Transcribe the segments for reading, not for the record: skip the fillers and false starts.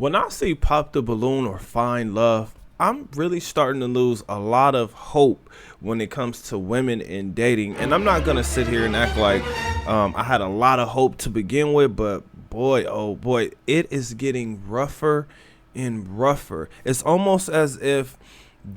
When I see Pop the Balloon or Find Love, I'm really starting to lose a lot of hope when it comes to women in dating. And I'm not going to sit here and act like I had a lot of hope to begin with, but boy, oh boy, it is getting rougher and rougher. It's almost as if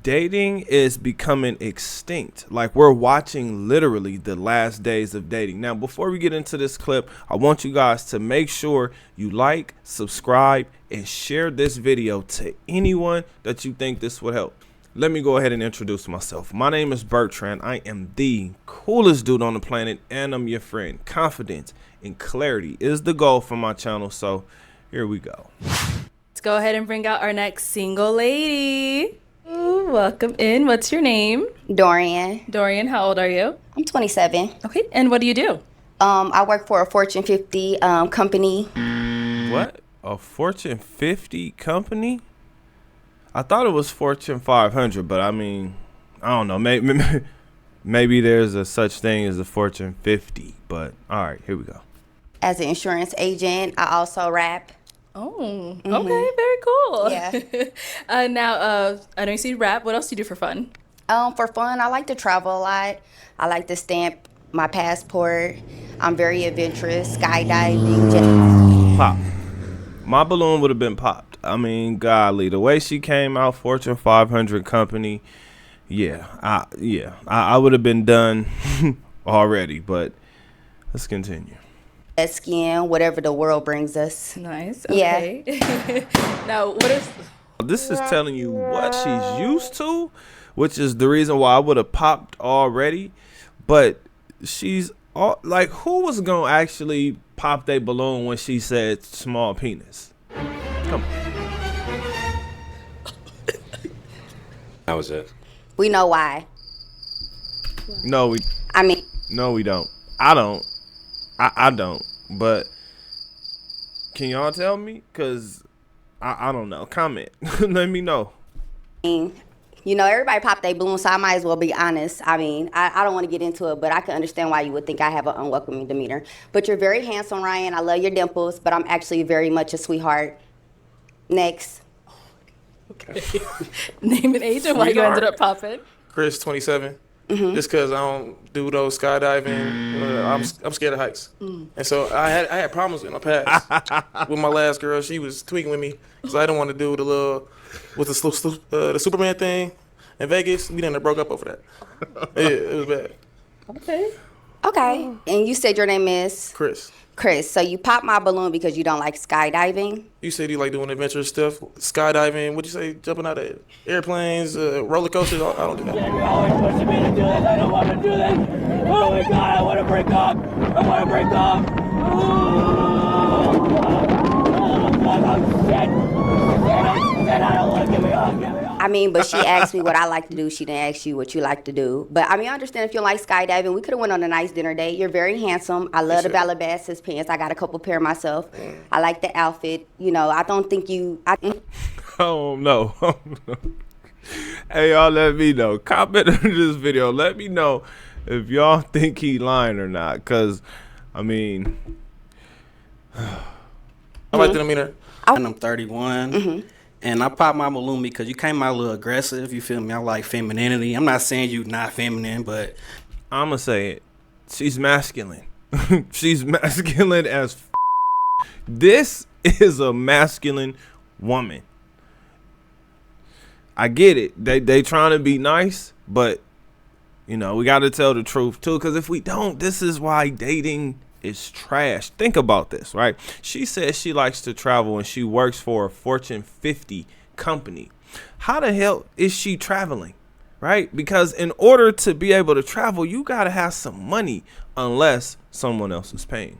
dating is becoming extinct. Like we're watching literally the last days of dating. Now, before we get into this clip, I want you guys to make sure you like, subscribe, and share this video to anyone that you think this would help. Let me go ahead and introduce myself. My name is Bertrand. I am the coolest dude on the planet, and I'm your friend. Confidence and clarity is the goal for my channel, so here we go. Let's go ahead and bring out our next single lady. Ooh, welcome in. What's your name? Dorian. Dorian, how old are you? I'm 27. Okay, and what do you do? I work for a Fortune 50 company. What? A Fortune 50 company? I thought it was Fortune 500, but I mean, I don't know. Maybe there's a such thing as a Fortune 50, but all right, here we go. As an insurance agent, I also rap. Oh, okay, very cool. Yeah. Now, I know you see rap. What else do you do for fun? For fun, I like to travel a lot. I like to stamp my passport. I'm very adventurous, skydiving. Pop. My balloon would have been popped. I mean, golly, the way she came out, Fortune 500 company, I would have been done already, but let's continue. Skin, whatever the world brings us. Nice. Okay. Yeah. Now, what is... This is telling you what she's used to, which is the reason why I would have popped already. But she's all, like, who was gonna actually pop their balloon when she said small penis? Come on. That was it. We know why. No, we don't. I don't. I don't. But can y'all tell me? Cause I don't know. Comment. Let me know. You know, everybody pop their balloon, so I might as well be honest. I mean, I don't want to get into it, but I can understand why you would think I have an unwelcoming demeanor. But you're very handsome, Ryan. I love your dimples, but I'm actually very much a sweetheart. Next. Okay. Name and age and why you ended up popping. Chris, 27. Just because I don't do those skydiving, I'm scared of heights. And so I had problems in my past with my last girl. She was tweaking with me because I didn't want to do the little with the Superman thing in Vegas. We done broke up over that. It was bad. Okay. And you said your name is? Chris. Chris. So you pop my balloon because you don't like skydiving? You said you like doing adventurous stuff, skydiving. What'd you say? Jumping out of airplanes, roller coasters. I don't do that. You're always pushing me to do this. I don't want to do this. Oh my God, I want to break up. I want to break up. Oh, shit. I don't want to give me up. I mean, but she asked me what I like to do. She didn't ask you what you like to do. But I mean, I understand if you like skydiving. We could have went on a nice dinner date. You're very handsome. I love the Calabasas pants. I got a couple pair myself. I like the outfit. You know, I don't think you... Oh, no. Hey, y'all, let me know. Comment on this video. Let me know if y'all think he lying or not. Because, I mean... I like the demeanor. And I'm 31. And I pop my balloon because you came out a little aggressive. You feel me? I like femininity. I'm not saying you not feminine, but... I'm going to say it. She's masculine. She's masculine as This is a masculine woman. I get it. They trying to be nice, but, you know, we got to tell the truth, too. Because if we don't, this is why dating is trash. Think about this, right? She says she likes to travel and she works for a Fortune 50 company. How the hell is she traveling, right? Because in order to be able to travel, you got to have some money unless someone else is paying.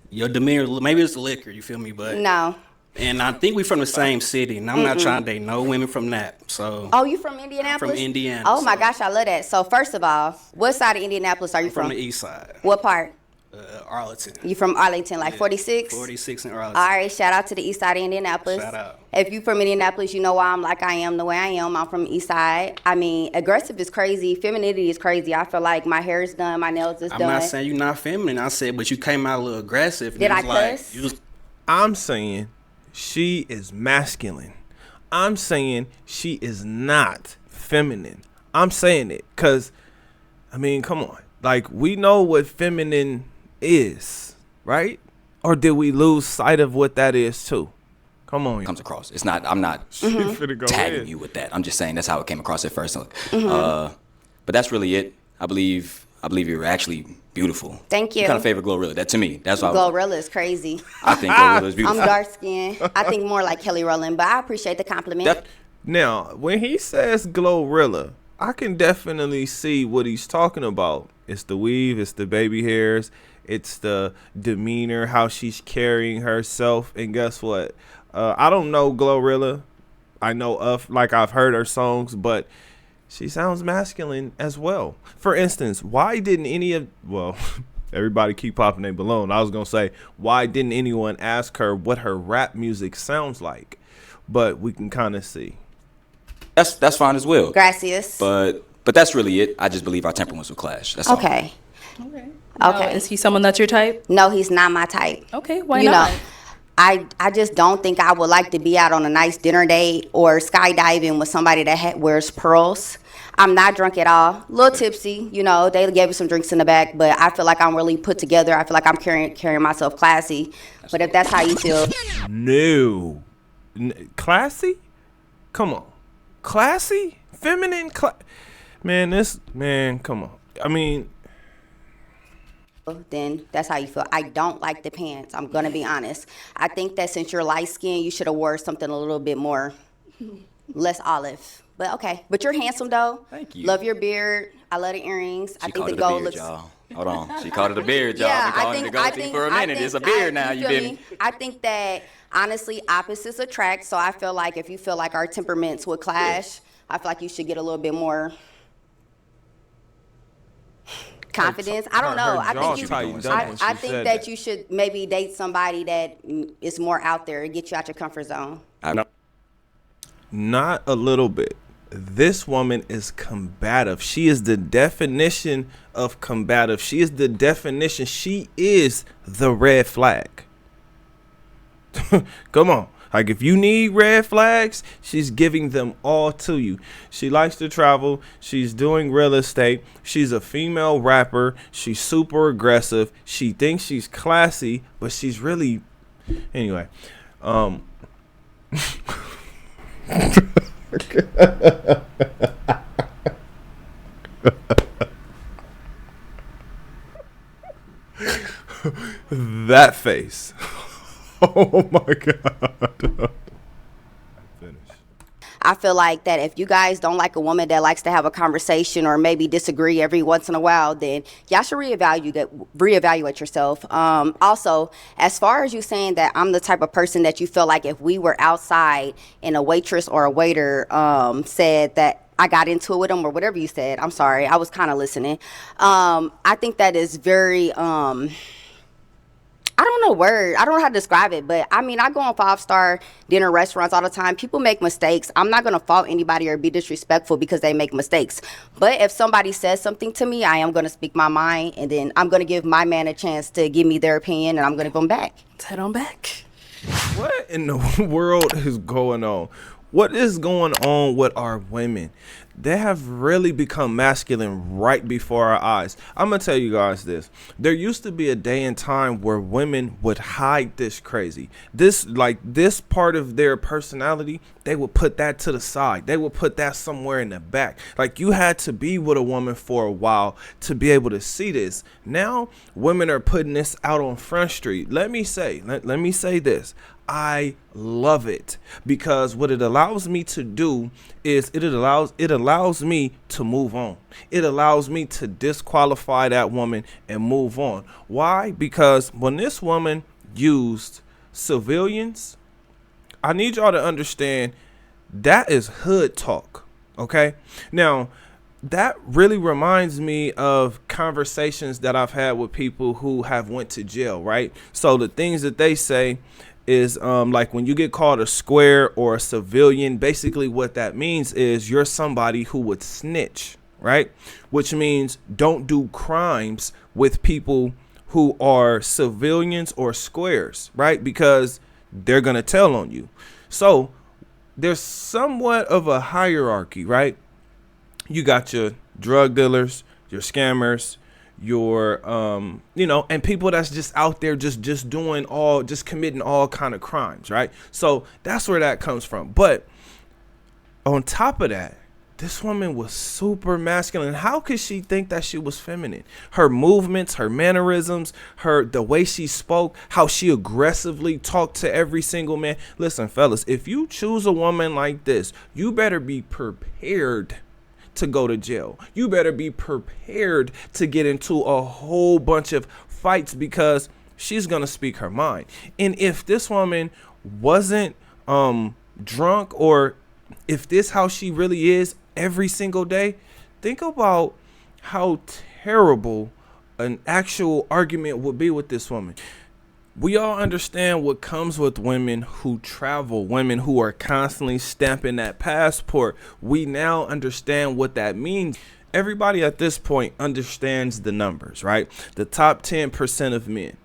Your demeanor, maybe it's the liquor, you feel me? But No. And I think we from the same city, and I'm not trying to date no women from that. So. Oh, you from Indianapolis? From Indiana. Oh my gosh, I love that. So first of all, what side of Indianapolis are you From the east side. What part? Arlington. You from Arlington, like 46? 46 in Arlington. All right, shout out to the east side of Indianapolis. Shout out. If you from Indianapolis, you know why I'm like I am the way I am. I'm from the east side. I mean, aggressive is crazy. Femininity is crazy. I feel like my hair is done, my nails is done. I'm not saying you're not feminine. I said, but you came out a little aggressive. Did I cuss? I'm saying she is masculine. I'm saying she is not feminine. I'm saying it because, I mean, come on. Like, we know what feminine is, right? Or did we lose sight of what that is too? Come on. Comes across. It's not. I'm not tagging you with that. I'm just saying that's how it came across at first. But that's really it. I believe you're actually beautiful. Thank you. You kind of favor Glorilla. That to me, that's why Glorilla is crazy. I think Glorilla is beautiful. I'm dark skinned. I think more like Kelly Rowland, but I appreciate the compliment. Now, when he says Glorilla, I can definitely see what he's talking about. It's the weave, it's the baby hairs, it's the demeanor, how she's carrying herself. And guess what? I don't know Glorilla. I know I've heard her songs, but she sounds masculine as well. For instance, why didn't everybody keep popping their balloon. I was going to say, why didn't anyone ask her what her rap music sounds like? But we can kind of see. That's fine as well. Gracias. But that's really it. I just believe our temperaments will clash. That's all. Okay. Okay. Okay. Is he someone that's your type? No, he's not my type. Okay. Why You not? know, I just don't think I would like to be out on a nice dinner date or skydiving with somebody that wears pearls. I'm not drunk at all. A little tipsy, you know. They gave me some drinks in the back, but I feel like I'm really put together. I feel like I'm carrying myself classy. But if that's how you feel, No. Classy? Come on. Classy? Feminine? Man, come on. I mean, then that's how you feel. I don't like the pants. I'm gonna be honest. I think that since you're light skinned, you should have wore something a little bit more less olive. But okay. But you're handsome though. Thank you. Love your beard. I love the earrings. I She think called the it a gold beard, looks. y'all. Hold on. She called it a beard, y'all. Yeah, Been calling it a goatee for a minute. It's a beard now. You feel didn't. me? I think that honestly, opposites attract. So I feel like if you feel like our temperaments would clash, I feel like you should get a little bit more confidence. I don't know. her jaw I tightened up when she think said that you should maybe date somebody that is more out there and get you out your comfort zone. I know. not a little bit. This woman is combative. She is the definition of combative. She is the definition. She is the red flag. Come on. Like, if you need red flags, she's giving them all to you. She likes to travel. She's doing real estate. She's a female rapper. She's super aggressive. She thinks she's classy, but she's really... Anyway. That face. Oh my God. Finish. I feel like that if you guys don't like a woman that likes to have a conversation or maybe disagree every once in a while, then y'all should reevaluate yourself. Also, as far as you saying that I'm the type of person that you feel like if we were outside and a waitress or a waiter said that I got into it with them or whatever you said, I'm sorry, I was kind of listening. I think that is very... I don't know how to describe it, but I mean, I go on 5-star dinner restaurants all the time. People make mistakes. I'm not going to fault anybody or be disrespectful because they make mistakes. But if somebody says something to me, I am going to speak my mind, and then I'm going to give my man a chance to give me their opinion, and I'm going to give them back. Let's head on back. What in the world is going on? What is going on with our women? They have really become masculine right before our eyes. I'm going to tell you guys this. There used to be a day and time where women would hide this crazy. This part of their personality, they would put that to the side. They would put that somewhere in the back. Like, you had to be with a woman for a while to be able to see this. Now, women are putting this out on Front Street. Let me say this. I love it because what it allows me to do is it allows me to move on. It allows me to disqualify that woman and move on. Why? Because when this woman used civilians, I need y'all to understand that is hood talk. Okay? Now, that really reminds me of conversations that I've had with people who have went to jail, right? So the things that they say is like when you get called a square or a civilian, basically what that means is you're somebody who would snitch, right? Which means don't do crimes with people who are civilians or squares, right? Because they're going to tell on you. So there's somewhat of a hierarchy, right? You got your drug dealers, your scammers, your and people that's just out there just committing all kind of crimes, right? So that's where that comes from. But on top of that, this woman was super masculine. How could she think that she was feminine? Her movements, her mannerisms, the way she spoke, how she aggressively talked to every single man. Listen, fellas, if you choose a woman like this, you better be prepared to go to jail. You better be prepared to get into a whole bunch of fights because she's gonna speak her mind. And if this woman wasn't drunk, or if this how she really is every single day, think about how terrible an actual argument would be with this woman. We all understand what comes with women who travel, women who are constantly stamping that passport. We now understand what that means. Everybody at this point understands the numbers, right? The top 10% of men.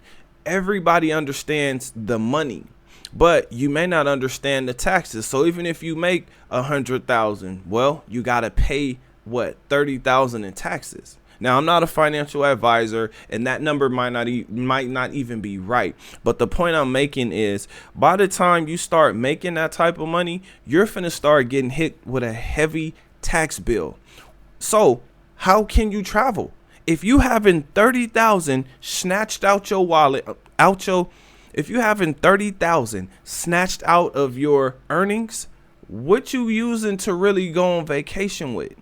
Everybody understands the money, but you may not understand the taxes. So even if you make $100,000, well, you got to pay what, $30,000 in taxes. Now, I'm not a financial advisor, and that number might not even be right. But the point I'm making is, by the time you start making that type of money, you're finna start getting hit with a heavy tax bill. So how can you travel if you having 30,000 snatched out your wallet, if you having 30,000 snatched out of your earnings? What you using to really go on vacation with?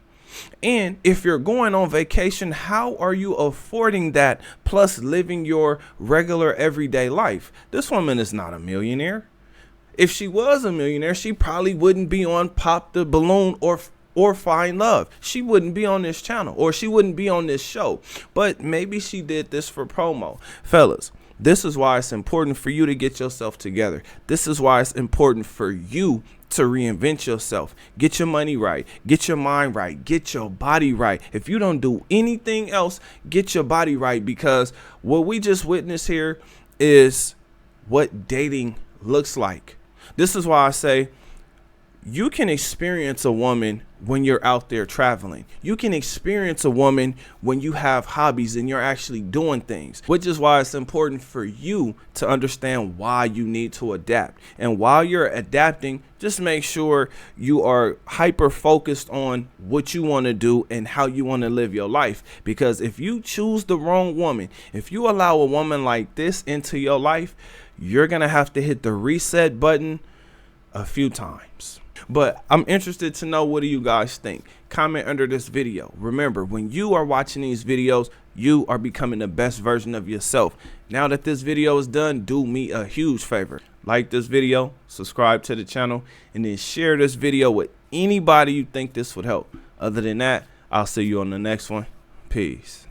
And if you're going on vacation, how are you affording that plus living your regular everyday life? This woman is not a millionaire. If she was a millionaire, she probably wouldn't be on Pop the Balloon or Find Love. She wouldn't be on this channel, or she wouldn't be on this show. But maybe she did this for promo. Fellas, this is why it's important for you to get yourself together. This is why it's important for you to reinvent yourself. Get your money right. Get your mind right. Get your body right. If you don't do anything else, get your body right, because what we just witnessed here is what dating looks like. This is why I say you can experience a woman when you're out there traveling. You can experience a woman when you have hobbies and you're actually doing things, which is why it's important for you to understand why you need to adapt. And while you're adapting, just make sure you are hyper focused on what you want to do and how you want to live your life. Because if you choose the wrong woman, if you allow a woman like this into your life, you're going to have to hit the reset button a few times. But I'm interested to know, what do you guys think? Comment under this video. Remember, when you are watching these videos, you are becoming the best version of yourself. Now that this video is done, do me a huge favor. Like this video, subscribe to the channel, and then share this video with anybody you think this would help. Other than that, I'll see you on the next one. Peace.